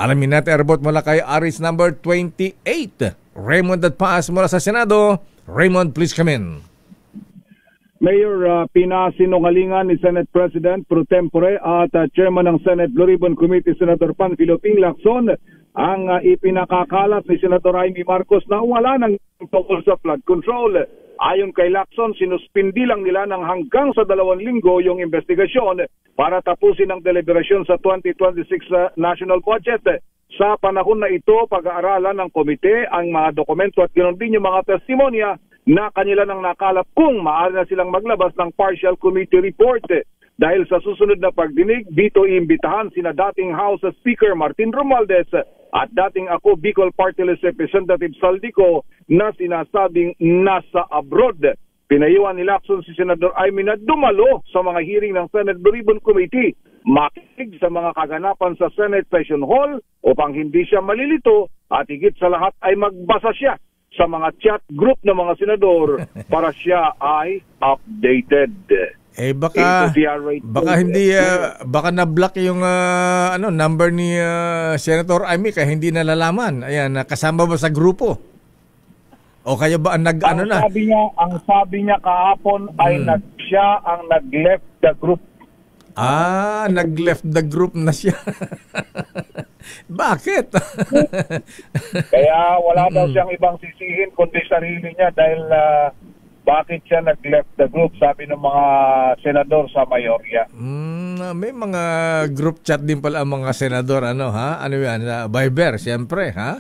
Alamin natin, Arbot, mula kay Aris number 28. Raymond at Paas mula sa Senado. Raymond, please come in. Mayor, pinasinungalingan ni Senate President pro tempore at Chairman ng Senate Blue Ribbon Committee, Senator Panfilo Ping Lacson, ang ipinakakalat ni Senator Amy Marcos na wala ng tungkol sa flood control. Ayon kay Lacson, sinuspindi lang nila ng hanggang sa 2 linggo yung investigasyon para tapusin ang deliberasyon sa 2026 national budget. Sa panahon na ito, pag-aaralan ng komite ang mga dokumento at ganoon din yung mga testimonya na kanila nang nakalap kung maaari na silang maglabas ng partial committee report. Dahil sa susunod na pagdinig, dito iimbitahan sina dating House Speaker Martin Romualdez at dating ako Bicol Party List Representative Saldico na sinasabing nasa abroad. Pinayuhan ni Lacson si Senador Amy na dumalo sa mga hearing ng Senate Blue Ribbon Committee, makinig sa mga kaganapan sa Senate Session Hall upang hindi siya malilito at higit sa lahat ay magbasa siya sa mga chat group ng mga senador para siya ay updated. Baka hindi baka na-block yung number ni Senator Amy kaya hindi nalalaman. Ayan, kasama ba sa grupo? O kaya ba ang sabi niya kahapon ay siya ang nag-left the group. Nag-left the group na siya. Bakit? Kaya wala daw siyang ibang sisihin kundi sarili niya dahil bakit siya nag-left the group, sabi ng mga senador sa mayorya. May mga group chat din pala ang mga senador, Ano yan? Viber, siyempre, ha?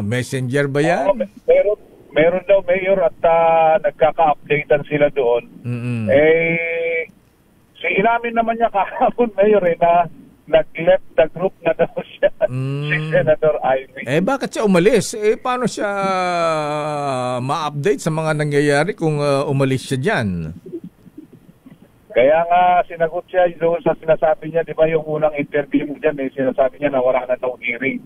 Messenger ba yan? Meron daw, Mayor, at nagkaka-updatean sila doon. Inamin naman niya kahapon, Mayor, na nag-left the group na daw siya, si Senator Ivy. Bakit siya umalis? Paano siya ma-update sa mga nangyayari kung umalis siya dyan? Kaya nga sinagot siya doon sa sinasabi niya, di ba yung unang interview mo dyan, sinasabi niya na wala na daw hearing.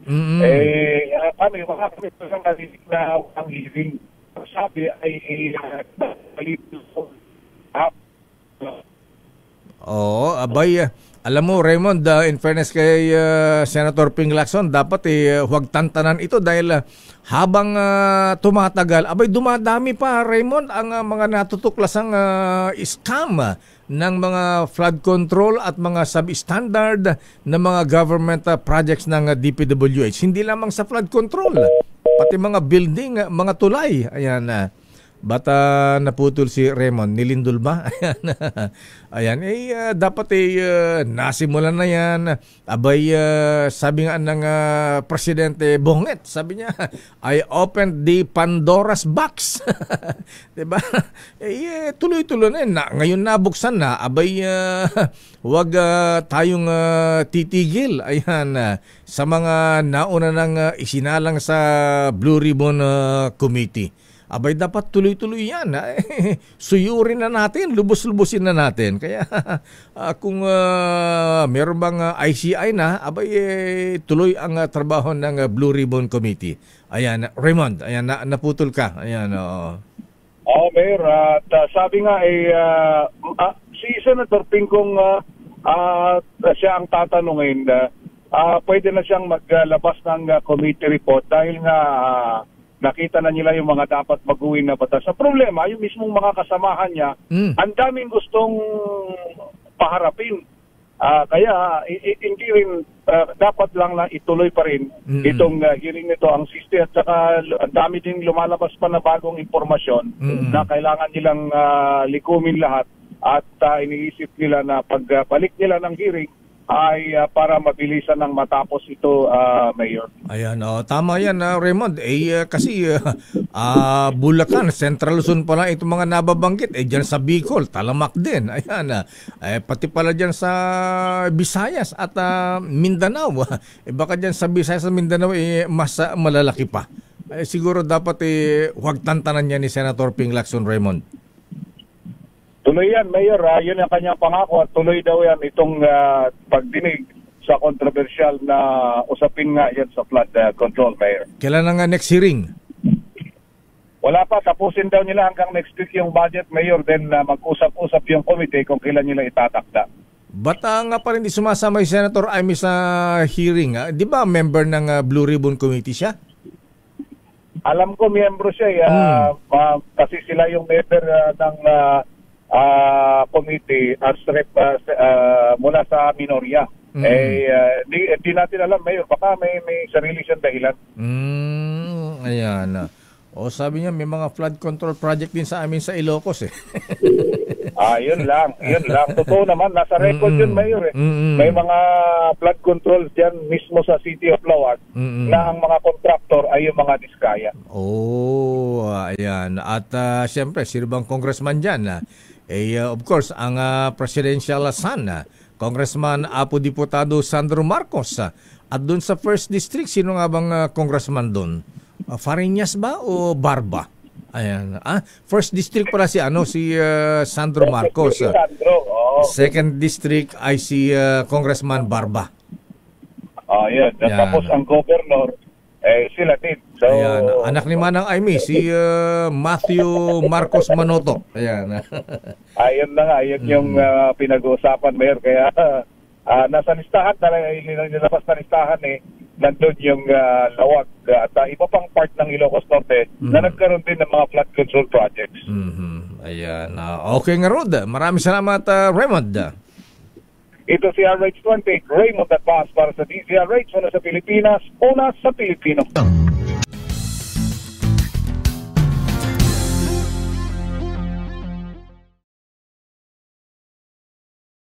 Kami lang narinig na ang hearing. Sabi ay abay, alam mo, Raymond, in fairness kay Senator Ping Lacson, dapat huwag tantanan ito dahil habang tumatagal, abay dumadami pa, Raymond, ang mga natutuklasang scam ng mga flood control at mga substandard na mga government projects ng DPWH. Hindi lamang sa flood control, pati mga building, mga tulay. Ayan na. Bata naputol si Raymond, nilindol ba? Ayan, dapat nasimulan na yan. Abay, sabi nga ng Presidente Bonget, sabi niya, I opened the Pandora's box. Diba? Tuloy-tuloy na yun. Ngayon nabuksan na, abay, huwag tayong titigil. Ayan, sa mga nauna ng isinalang sa Blue Ribbon Committee. Abay, dapat tuloy-tuloy yan. Suyurin na natin, lubos-lubusin na natin. Kaya kung meron bang ICI na, abay, tuloy ang trabaho ng Blue Ribbon Committee. Ayan, Raymond, ayan, naputol ka. Ayan, Mayor, at sabi nga si Senator Ping kung siya ang tatanungin, pwede na siyang maglabas ng committee report dahil nga nakita na nila yung mga dapat baguhin na batas. Sa problema, yung mismong mga kasamahan niya, ang daming gustong paharapin. Kaya hindi rin dapat lang na ituloy pa rin itong hearing nito ang siste at saka ang dami din lumalabas pa na bagong impormasyon na kailangan nilang likumin lahat at iniisip nila na pagbalik nila ng hearing ay para mabilisan ng matapos ito, Mayor. Ayan, tama yan, Raymond. Kasi Bulacan, Central Luzon pala itong mga nababanggit. Dyan sa Bicol, Talamak din. Ayan, pati pala dyan sa Visayas at Mindanao. Baka dyan sa Visayas at Mindanao, mas malalaki pa. Siguro dapat huwag tantanan yan ni Senator Ping Lacson, Raymond. Tuloy yan, Mayor. Yun ang kanyang pangako at tuloy daw yan itong pagdinig sa kontrobersyal na usapin nga yan sa flood control, Mayor. Kailan nga next hearing? Wala pa. Tapusin daw nila hanggang next week yung budget, Mayor. Then mag-usap-usap yung committee kung kailan nila itatakda. Ba't nga pa rin di sumasama si Senator Amy sa hearing? Di ba member ng Blue Ribbon Committee siya? Alam ko miyembro siya, kasi sila yung member ng committee as rep mula sa minorya. Di natin alam, Mayor, baka may sarili siyang dahilan. Ayan. Sabi niya may mga flood control project din sa amin sa Ilocos eh. Yun lang. Totoo naman, nasa record yun, Mayor. May mga flood control dyan mismo sa City of Lawan na ang mga contractor ay yung mga Diskaya. Ayan. At siyempre, sino bang congressman dyan? Of course, ang presidential son, Congressman Apo Diputado Sandro Marcos. At doon sa 1st District, sino nga bang congressman doon? Fariñas ba o Barba? Ayan. 1st District pala si Sandro Marcos. 2nd District ay si Congressman Barba. Yan. Tapos ang governor, sila din. So, ayan. Anak ni Manang Amy, si Matthew Marcos Manoto. Ayan. Ayun na nga, yun yung pinag-uusapan, Mayor. Kaya nasa listahan, nilabas na listahan nandun yung Lawag at iba pang part ng Ilocos Norte na nagkaroon din ng mga flood control projects. Ayan. Okay nga, Rod. Maraming salamat, Raymond. Ito si RH20, Raymond at Paz para sa DZRH, una sa Pilipinas, una sa Pilipino.